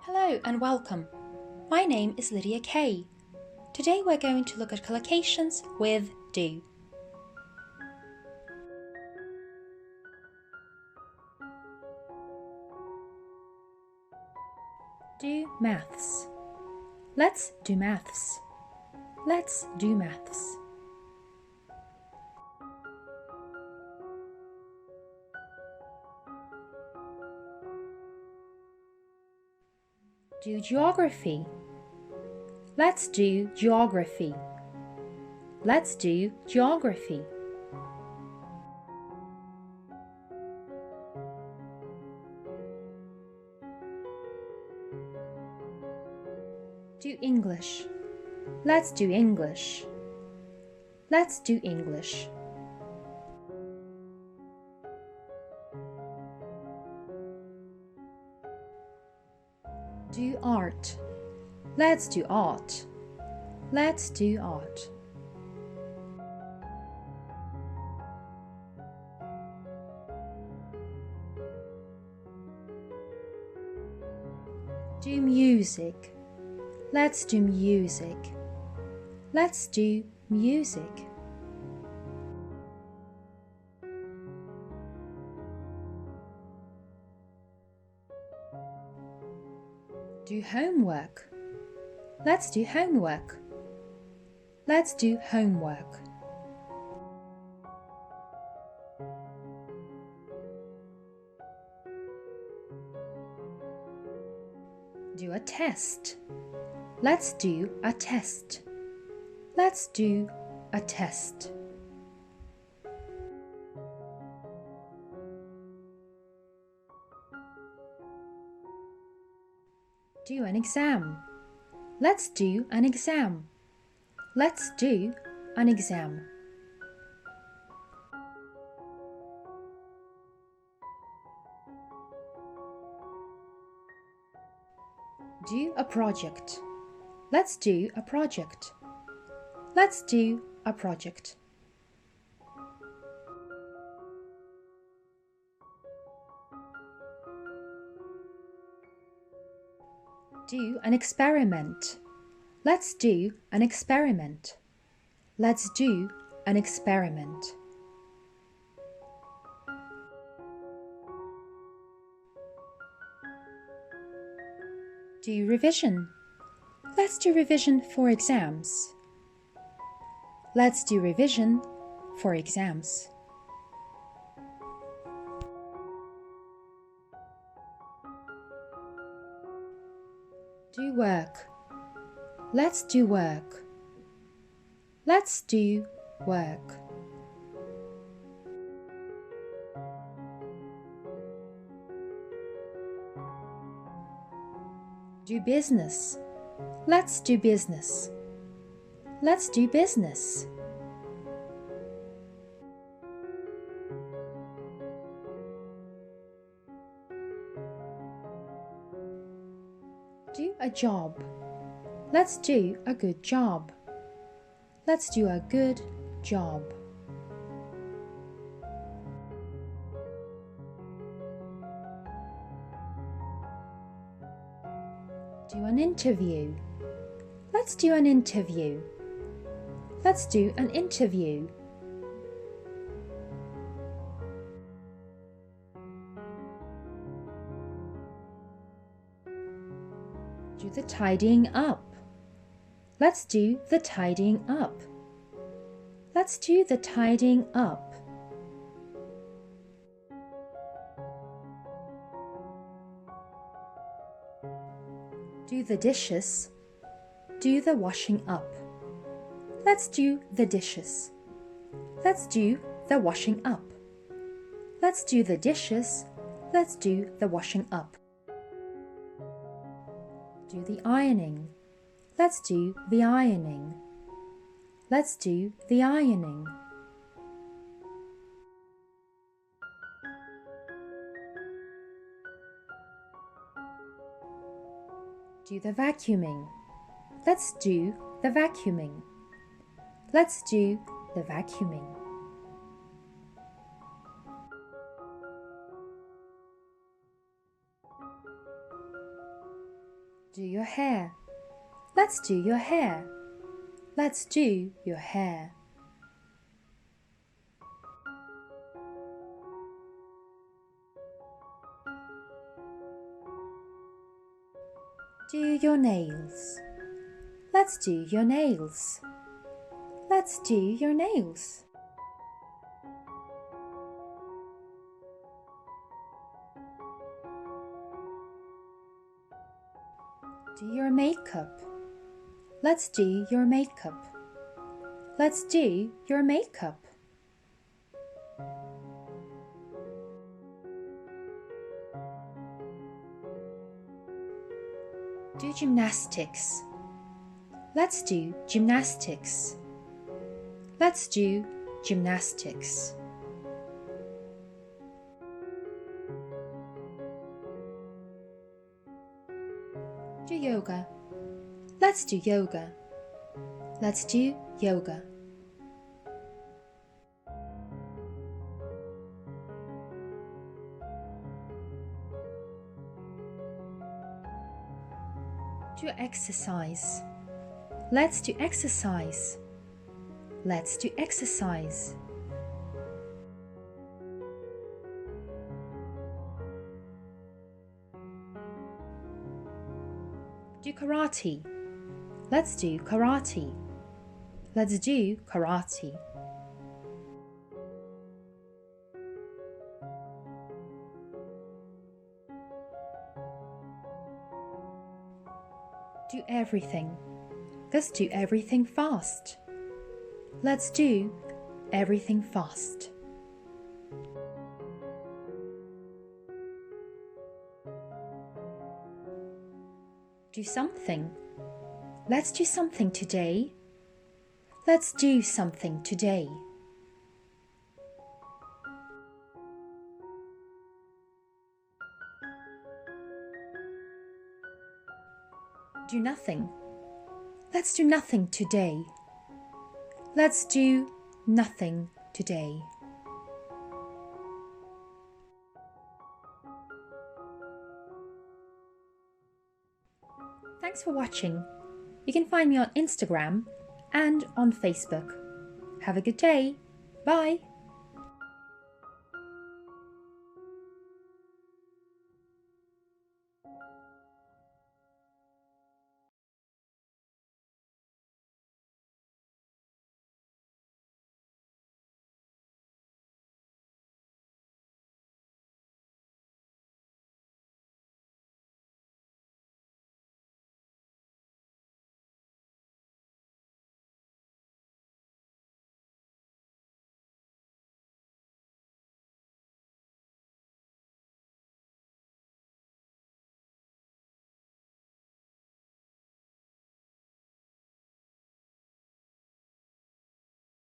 Hello and welcome. My name is Lydia Kay. Today we're going to look at collocations with do. Do maths. Let's do maths. Let's do maths. Do geography. Let's do geography. Let's do geography. Do English. Let's do English. Let's do English. Do art. Let's do art. Let's do art. Do music. Let's do music. Let's do music. Do homework. Let's do homework. Let's do homework. Do a test. Let's do a test. Let's do a test. Do an exam. Let's do an exam. Let's do an exam. Do a project. Let's do a project. Let's do a project. Do an experiment. Let's do an experiment. Let's do an experiment. Do revision. Let's do revision for exams. Let's do revision for exams. Do work. Let's do work. Let's do work. Do business. Let's do business. Let's do business. Do a job. Let's do a good job. Let's do a good job. Do an interview. Let's do an interview. Let's do an interview. Do the tidying up. Let's do the tidying up. Let's do the tidying up. Do the dishes. Do the washing up. Let's do the dishes. Let's do the washing up. Let's do the dishes. Let's do the washing up. Do the ironing. Let's do the ironing. Let's do the ironing. Do the vacuuming. Let's do the vacuuming. Let's do the vacuuming. Do your hair. Let's do your hair. Let's do your hair. Do your nails. Let's do your nails. Let's do your nails. Do your makeup. Let's do your makeup. Let's do your makeup. Do gymnastics. Let's do gymnastics. Let's do gymnastics. Do yoga. Let's do yoga. Let's do yoga. Do exercise. Let's do exercise. Let's do exercise. Do karate. Let's do karate. Let's do karate. Do everything. Let's do everything fast. Let's do everything fast. Do something. Let's do something today. Let's do something today. Do nothing. Let's do nothing today. Let's do nothing today. Thanks for watching. You can find me on Instagram and on Facebook. Have a good day. Bye.